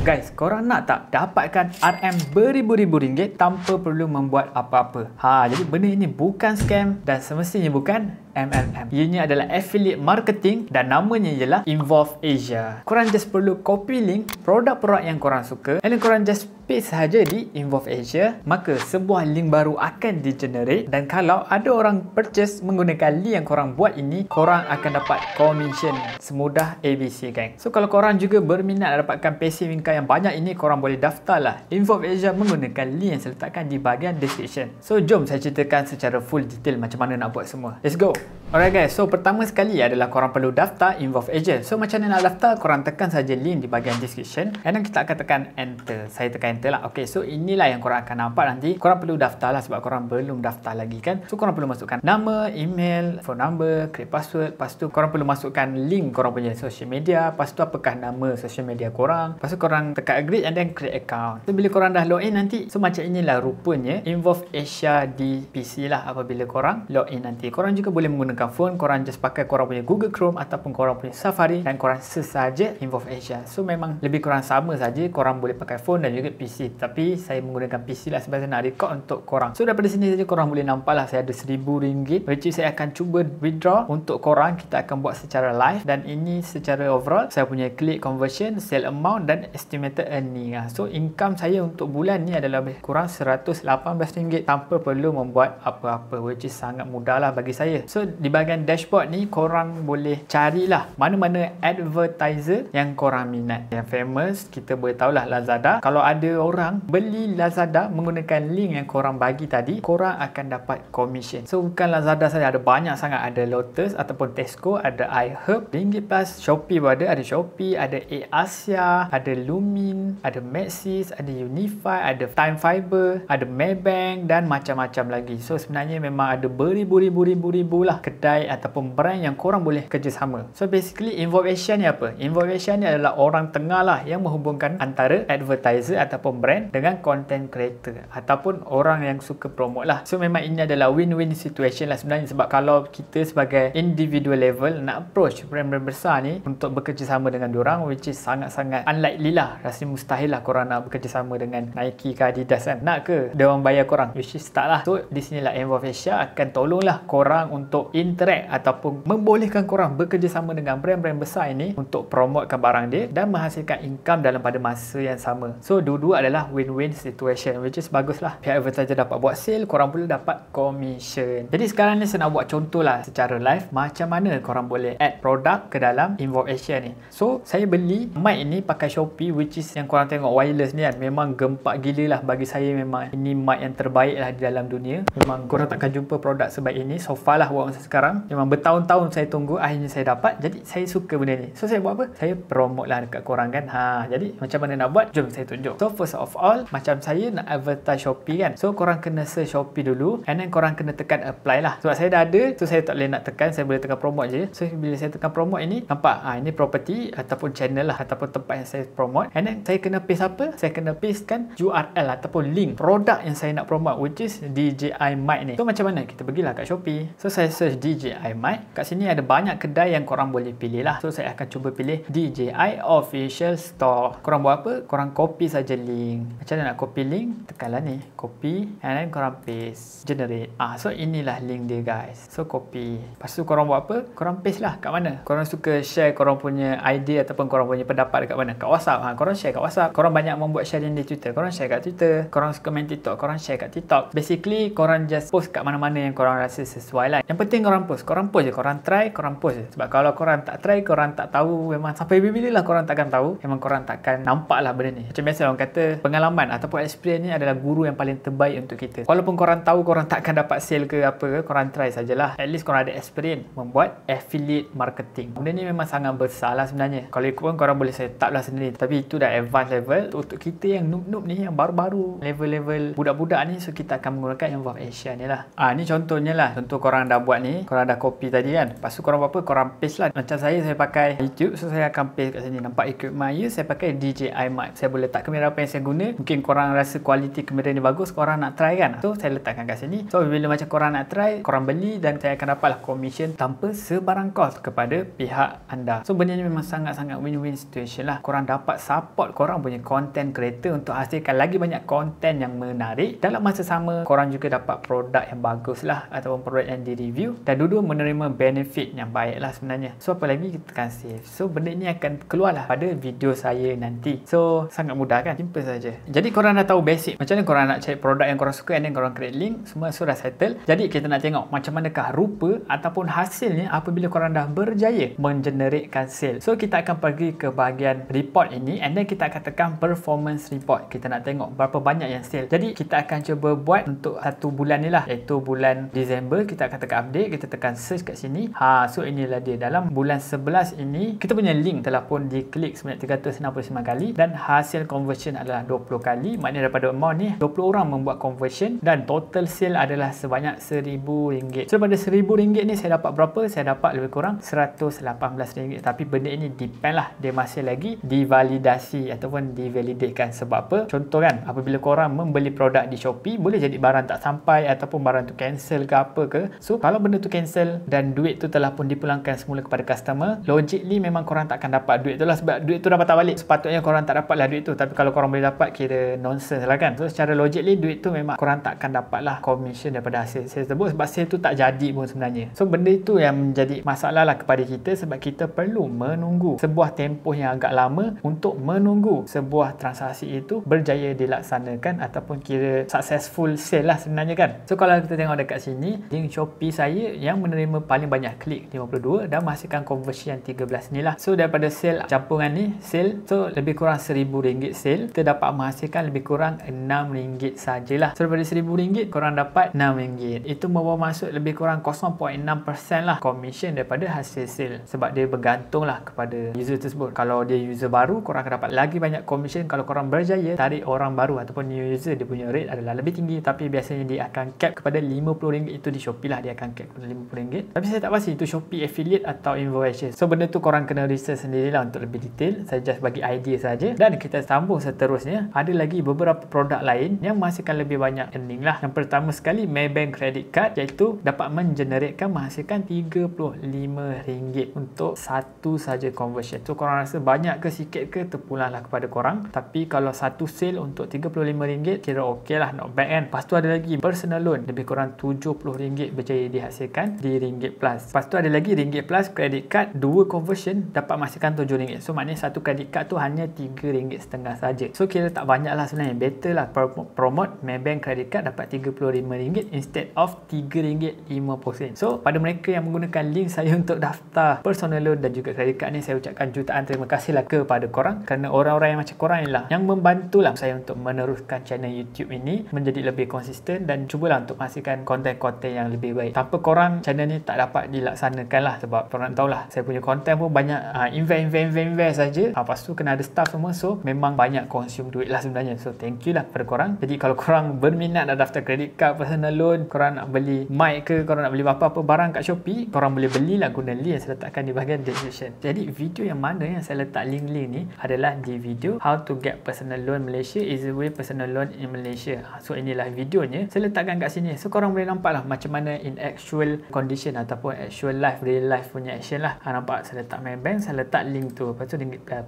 Guys, korang nak tak dapatkan RM beribu-ribu ringgit tanpa perlu membuat apa-apa? Jadi benda ini bukan scam dan semestinya bukan MLM. Ianya adalah affiliate marketing dan namanya ialah Involve Asia. Korang just perlu copy link produk-produk yang korang suka and then korang just paste sahaja di Involve Asia, maka sebuah link baru akan di-generate dan kalau ada orang purchase menggunakan link yang korang buat ini, korang akan dapat commission semudah ABC, gang. So kalau korang juga berminat dapatkan passive income yang banyak ini, korang boleh daftarlah Involve Asia menggunakan link yang saya letakkan di bahagian description. So jom saya ceritakan secara full detail macam mana nak buat semua. Let's go. Alright guys, so pertama sekali adalah korang perlu daftar Involve Asia. So macam mana nak daftar? Korang tekan saja link di bahagian description and then kita akan tekan enter. Saya tekan enter lah. Okay, so inilah yang korang akan nampak nanti. Korang perlu daftar lah sebab korang belum daftar lagi kan. So korang perlu masukkan nama, email, phone number, create password. Lepas tu korang perlu masukkan link korang punya social media. Lepas tu apakah nama social media korang. Lepas tu korang tekan agree and then create account. So bila korang dah login nanti, so macam inilah rupanya Involve Asia di PC lah apabila korang login nanti. Korang juga boleh menggunakan phone, korang just pakai korang punya Google Chrome ataupun korang punya Safari dan korang search saja Involve Asia. So memang lebih kurang sama saja, korang boleh pakai phone dan juga PC. Tapi saya menggunakan PC lah sebab saya nak record untuk korang. So daripada sini saja korang boleh nampak lah saya ada RM1000 which is saya akan cuba withdraw untuk korang. Kita akan buat secara live dan ini secara overall saya punya click conversion, sale amount dan estimated earning. So income saya untuk bulan ni adalah lebih kurang RM118 tanpa perlu membuat apa-apa, which is sangat mudah lah bagi saya. So di bahagian dashboard ni korang boleh carilah mana-mana advertiser yang korang minat. Yang famous kita boleh tahulah Lazada. Kalau ada orang beli Lazada menggunakan link yang korang bagi tadi, korang akan dapat commission. So bukan Lazada saja, ada banyak sangat. Ada Lotus ataupun Tesco, ada iHerb, Ringgit Plus, Shopee pun ada Shopee, ada Asia, ada Lumin, ada Maxis, ada Unify, ada Time Fiber, ada Maybank dan macam-macam lagi. So sebenarnya memang ada beribu-ribu lah kedai ataupun brand yang korang boleh kerjasama. So basically Involve Asia ni apa? Involve Asia ni adalah orang tengah lah yang menghubungkan antara advertiser ataupun brand dengan content creator ataupun orang yang suka promote lah. So memang ini adalah win-win situation lah sebenarnya, sebab kalau kita sebagai individual level nak approach brand-brand besar ni untuk bekerjasama dengan diorang, which is sangat-sangat unlikely lah, rasanya mustahil lah korang nak bekerjasama dengan Nike ke Adidas kan. Nak ke diorang bayar korang? Which is tak lah. So di sinilah Involve Asia akan tolonglah korang untuk interact ataupun membolehkan korang bekerjasama dengan brand-brand besar ini untuk promotekan barang dia dan menghasilkan income dalam pada masa yang sama. So dua-dua adalah win-win situation, which is bagus lah. Pihak advertiser dapat buat sale, korang pula dapat commission. Jadi sekarang ni saya nak buat contoh lah secara live macam mana korang boleh add produk ke dalam Involve Asia ni. So saya beli mic ni pakai Shopee, which is yang korang tengok wireless ni kan, memang gempak gila lah bagi saya. Memang ini mic yang terbaik lah di dalam dunia. Memang korang takkan jumpa produk sebaik ini so far lah buat masa sekarang. Memang bertahun-tahun saya tunggu, akhirnya saya dapat. Jadi saya suka benda ni. So saya buat apa? Saya promote lah dekat korang kan. Jadi macam mana nak buat? Jom saya tunjuk. So first of all, macam saya nak advertise Shopee kan. So korang kena search Shopee dulu and then korang kena tekan apply lah. Sebab saya dah ada, so saya tak boleh nak tekan, saya boleh tekan promote je. So bila saya tekan promote ini, nampak? Ini property ataupun channel lah ataupun tempat yang saya promote. And then saya kena paste apa? Saya kena pastekan URL ataupun link produk yang saya nak promote, which is DJI Mic ni. So macam mana? Kita pergilah kat Shopee. So saya search DJI Mic. Kat sini ada banyak kedai yang korang boleh pilih lah. So saya akan cuba pilih DJI Official Store. Korang buat apa? Korang copy saja link. Macam mana nak copy link? Tekanlah ni, copy and then korang paste, generate. So inilah link dia guys. So copy. Lepas tu korang buat apa? Korang paste lah. Kat mana? Korang suka share korang punya idea ataupun korang punya pendapat dekat mana? Kat WhatsApp. Korang share kat WhatsApp. Korang banyak membuat sharing di Twitter, korang share kat Twitter. Korang suka main TikTok, korang share kat TikTok. Basically korang just post kat mana-mana yang korang rasa sesuai lah. Yang penting korang post. Korang post je. Korang try, korang post je. Sebab kalau korang tak try, korang tak tahu. Memang sampai bila lah korang takkan tahu. Memang korang takkan nampak lah benda ni. Macam biasa orang kata pengalaman ataupun experience ni adalah guru yang paling terbaik untuk kita. Walaupun korang tahu korang takkan dapat sale ke apa ke, korang try sajalah. At least korang ada experience membuat affiliate marketing. Benda ni memang sangat besar lah sebenarnya. Kalau ikut pun korang boleh set up lah sendiri. Tapi itu dah advanced level. Untuk kita yang noob-noob ni, yang baru-baru, level-level budak-budak ni, so kita akan menggunakan Involve Asia ni lah. Ni contohnya lah. Contoh korang dah buat buat ni, korang dah copy tadi kan. Lepas tu korang buat apa? Korang paste lah. Macam saya pakai YouTube, so saya akan paste kat sini. Nampak equipment saya, saya pakai DJI Mic. Saya boleh letak kamera apa yang saya guna. Mungkin korang rasa kualiti kamera ni bagus, korang nak try kan. So saya letakkan kat sini. So bila macam korang nak try, korang beli dan saya akan dapatlah commission tanpa sebarang kos kepada pihak anda. So benda ni memang sangat-sangat win-win situation lah. Korang dapat support korang punya content creator untuk hasilkan lagi banyak content yang menarik. Dalam masa sama, korang juga dapat produk yang bagus lah ataupun produk yang di review dan dua-dua menerima benefit yang baik lah sebenarnya. So apa lagi, kita akan save. So benda ni akan keluar lah pada video saya nanti. So sangat mudah kan, simple saja. Jadi korang dah tahu basic macam mana korang nak cari produk yang korang suka and then korang create link, semua so dah settle. Jadi kita nak tengok macam manakah rupa ataupun hasilnya apabila korang dah berjaya mengeneratkan sale. So kita akan pergi ke bahagian report ini and then kita akan tekan performance report. Kita nak tengok berapa banyak yang sale. Jadi kita akan cuba buat untuk satu bulan ni lah, iaitu bulan Disember. Kita akan tekan update, kita tekan search kat sini. So inilah dia. Dalam bulan 11 ini kita punya link telah pun diklik sebanyak 369 kali dan hasil conversion adalah 20 kali. Maknanya daripada amount ni 20 orang membuat conversion dan total sale adalah sebanyak RM1,000. So daripada RM1,000 ni saya dapat berapa? Saya dapat lebih kurang RM118. Tapi benda ini depend lah, dia masih lagi divalidasi ataupun divalidatekan. Sebab apa? Contoh kan, apabila korang membeli produk di Shopee, boleh jadi barang tak sampai ataupun barang tu cancel ke apa ke. So kalau benda tu cancel dan duit tu telah pun dipulangkan semula kepada customer, logically memang korang takkan dapat duit tu lah, sebab duit tu dah patah balik. Sepatutnya korang tak dapat lah duit tu, tapi kalau korang boleh dapat, kira nonsense lah kan. So secara logically duit tu memang korang takkan dapat lah commission daripada hasil sale tersebut, sebab sale tu tak jadi pun sebenarnya. So benda itu yang menjadi masalah lah kepada kita, sebab kita perlu menunggu sebuah tempoh yang agak lama untuk menunggu sebuah transaksi itu berjaya dilaksanakan ataupun kira successful sale lah sebenarnya kan. So kalau kita tengok dekat sini, link Shopee saya yang menerima paling banyak klik 52 dan menghasilkan conversion yang 13 ni lah. So daripada sale campuran ni, sale, so lebih kurang RM1,000 sale, kita dapat menghasilkan lebih kurang RM6 sajalah. So daripada RM1,000 korang dapat RM6. Itu membawa masuk lebih kurang 0.6% lah commission daripada hasil sale, sebab dia bergantung lah kepada user tersebut. Kalau dia user baru, korang akan dapat lagi banyak commission. Kalau korang berjaya tarik orang baru ataupun new user, dia punya rate adalah lebih tinggi, tapi biasanya dia akan cap kepada RM50. Itu di Shopee lah, dia akan cap kepada RM50. Tapi saya tak pasti itu Shopee affiliate atau invoice. So benda tu korang kena research sendirilah untuk lebih detail. Saya just bagi idea saja. Dan kita sambung seterusnya, ada lagi beberapa produk lain yang menghasilkan lebih banyak earning lah. Yang pertama sekali, Maybank Credit Card, iaitu dapat mengeneratkan menghasilkan RM35 untuk satu saja conversion. So korang rasa banyak ke sikit ke, terpulang lah kepada korang. Tapi kalau satu sale untuk RM35, kira okey lah, not bad kan. Lepas tu ada lagi personal loan, lebih kurang RM70 berjaya dihasilkan di Ringgit Plus. Lepas tu ada lagi Ringgit Plus Credit Card, dua conversion dapat menghasilkan RM7. So maknanya satu credit card tu hanya RM3.5 saja. So kira tak banyak lah sebenarnya. Better lah promote Maybank Credit Card dapat RM35 instead of RM3.50. So pada mereka yang menggunakan link saya untuk daftar personal loan dan juga credit card ni, saya ucapkan jutaan terima kasih lah kepada korang, kerana orang-orang yang macam korang ni lah yang membantu lah saya untuk meneruskan channel YouTube ini menjadi lebih konsisten dan cubalah untuk menghasilkan konten-konten yang lebih baik. Tanpa korang, channel ni tak dapat dilaksanakan lah, sebab korang tahulah saya punya konten pun banyak invest saja. Lepas tu kena ada staff semua, so memang banyak consume duit lah sebenarnya. So thank you lah kepada korang. Jadi kalau korang berminat nak daftar credit card, personal loan, korang nak beli mic ke, korang nak beli apa-apa barang kat Shopee, korang boleh belilah guna link yang saya letakkan di bahagian description. Jadi video yang mana yang saya letak link-link ni adalah di video How to get personal loan Malaysia, easy way personal loan in Malaysia. So inilah videonya, saya letakkan kat sini. So korang boleh nampak lah macam mana in actual condition ataupun actual life, real life punya action lah. Nampak saya letak Maybank, saya letak link tu, lepas tu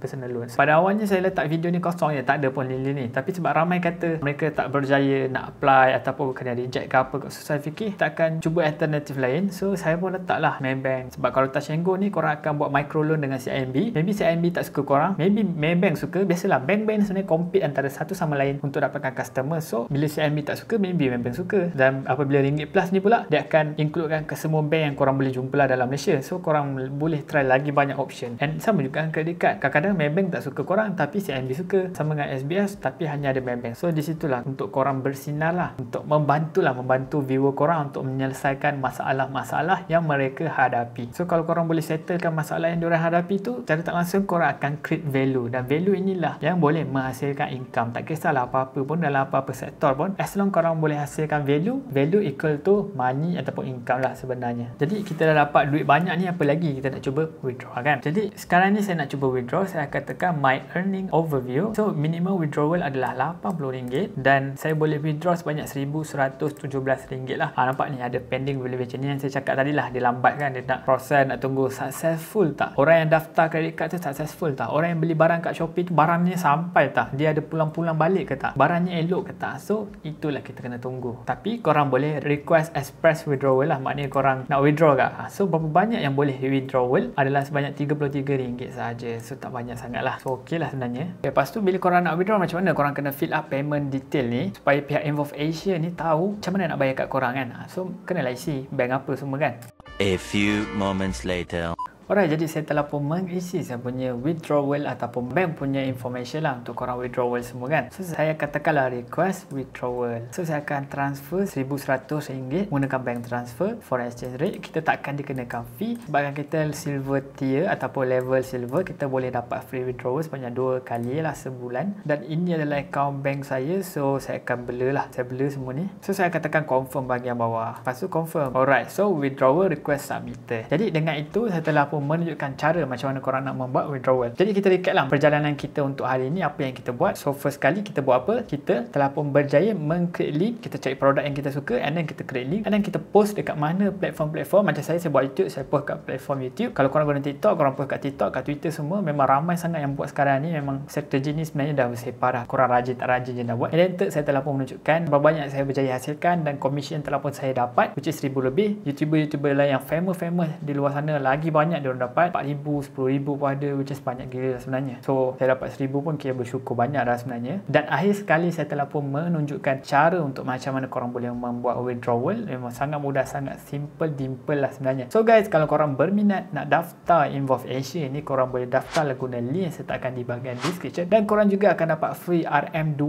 personal loan. Pada awalnya saya letak video ni kosong je, tak ada pun link ni. Tapi sebab ramai kata mereka tak berjaya nak apply ataupun kena reject ke apa, so saya fikir kita akan cuba alternatif lain. So saya pun letaklah Maybank, sebab kalau touch and go ni korang akan buat micro loan dengan CIMB. Maybe CIMB tak suka korang, maybe Maybank suka. Biasalah bank-bank sebenarnya compete antara satu sama lain untuk dapatkan customer. So bila CIMB tak suka, maybe Maybank suka. Dan apabila Ringgit Plus ni pula, dia akan includekan ke semua bank yang korang boleh jumpa lah dalam Malaysia. So korang boleh try lagi banyak option. And sama juga dengan credit card, kadang-kadang Maybank tak suka korang tapi CIMB suka. Sama dengan SBS tapi hanya ada Maybank. So di situlah untuk korang bersinar lah, untuk membantu viewer korang untuk menyelesaikan masalah-masalah yang mereka hadapi. So kalau korang boleh settlekan masalah yang diorang hadapi tu, secara tak langsung korang akan create value, dan value inilah yang boleh menghasilkan income. Tak kisahlah apa-apa pun, dalam apa-apa sektor pun, as long korang boleh hasilkan value equal to money ataupun income lah sebenarnya. Jadi kita dah dapat duit banyak ni, apa lagi kita nak cuba withdraw kan. Jadi sekarang ni saya nak cuba withdraw. Saya akan tekan my earning overview. So minimum withdrawal adalah RM80 dan saya boleh withdraw sebanyak RM1,117 lah. Nampak ni ada pending valuation ni yang saya cakap tadi lah. Dia lambat kan, dia nak proses, nak tunggu successful tak. Orang yang daftar credit card tu successful tak. Orang yang beli barang kat Shopee tu barangnya sampai tak. Dia ada pulang-pulang balik ke tak. Barangnya elok ke tak. So itulah kita kena tunggu. Tapi korang boleh request express withdrawal lah. Maknanya korang nak withdraw ke. So berapa banyak yang boleh withdrawal adalah sebanyak RM33 sahaja. So tak banyak sangat lah. So okey lah sebenarnya. Lepas tu bila korang nak withdraw macam mana? Korang kena fill up payment detail ni supaya pihak Involve Asia ni tahu macam mana nak bayar kat korang kan. So kenalah isi bank apa semua kan. A few moments later. Alright, jadi saya telah pun mengisi saya punya withdrawal ataupun bank punya information lah untuk korang withdrawal semua kan. So saya katakanlah request withdrawal. So saya akan transfer RM1,100 menggunakan bank transfer. Foreign exchange rate kita takkan dikenakan fee. Sebabkan kita silver tier ataupun level silver, kita boleh dapat free withdrawal sebanyak 2 kali lah sebulan. Dan ini adalah account bank saya. So saya akan blur lah. Saya blur semua ni. So saya katakan confirm bahagian bawah. Lepas tu confirm. Alright, so withdrawal request submitted. Jadi dengan itu saya telah pun menunjukkan cara macam mana korang nak membuat withdrawal. Jadi kita recap lah perjalanan kita untuk hari ini, apa yang kita buat. So first kali kita buat apa? Kita telah pun berjaya meng-create link, kita cari produk yang kita suka and then kita create link and then kita post dekat mana platform-platform. Macam saya buat YouTube, saya post kat platform YouTube. Kalau korang guna TikTok, korang post kat TikTok, kat Twitter semua. Memang ramai sangat yang buat sekarang ni. Memang strategi ni sebenarnya dah bersepar dah. Korang rajin tak rajin je dah buat. And then third, saya telah pun menunjukkan berapa banyak saya berjaya hasilkan dan commission telah pun saya dapat, which is 1,000 lebih. YouTuber-YouTuber lain yang famous di luar sana lagi banyak dia orang dapat 4,000, 10,000 pun ada, which is banyak gila sebenarnya. So saya dapat 1,000 pun kira bersyukur banyak dah sebenarnya. Dan akhir sekali saya telah pun menunjukkan cara untuk macam mana korang boleh membuat withdrawal. Memang sangat mudah, sangat simple, dimple lah sebenarnya. So guys, kalau korang berminat nak daftar Involve Asia ni, korang boleh daftar guna link yang saya letakkan di bahagian description. Dan korang juga akan dapat free RM2,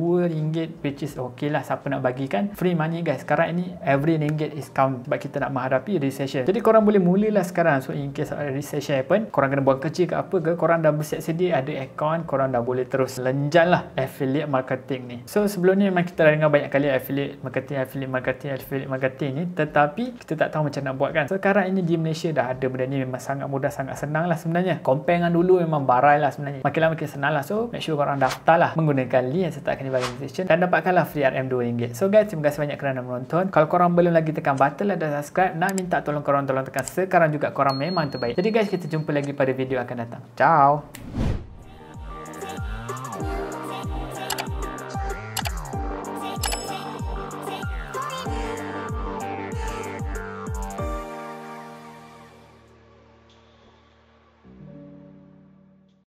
which is okay lah. Siapa nak bagikan free money guys. Sekarang ini every ringgit is count sebab kita nak menghadapi recession. Jadi korang boleh mulalah sekarang. So in case recession happen, korang kena buang kecil ke apa ke, korang dah bersiap sedia ada account, korang dah boleh terus lenjan lah affiliate marketing ni. So sebelum ni memang kita dah dengar banyak kali affiliate marketing ni, tetapi kita tak tahu macam nak buat kan. Sekarang ini di Malaysia dah ada benda ni, memang sangat mudah, sangat senang lah sebenarnya. Compare dengan dulu memang barai lah sebenarnya. Makin lama makin senang lah. So make sure korang daftar lah menggunakan link yang saya letakkan di bahagian description dan dapatkanlah free RM2. So guys, terima kasih banyak kerana menonton. Kalau korang belum lagi tekan button like dan subscribe, nak minta tolong korang tekan sekarang juga, korang memang terbaik. Jadi guys, kita jumpa lagi pada video akan datang. Ciao.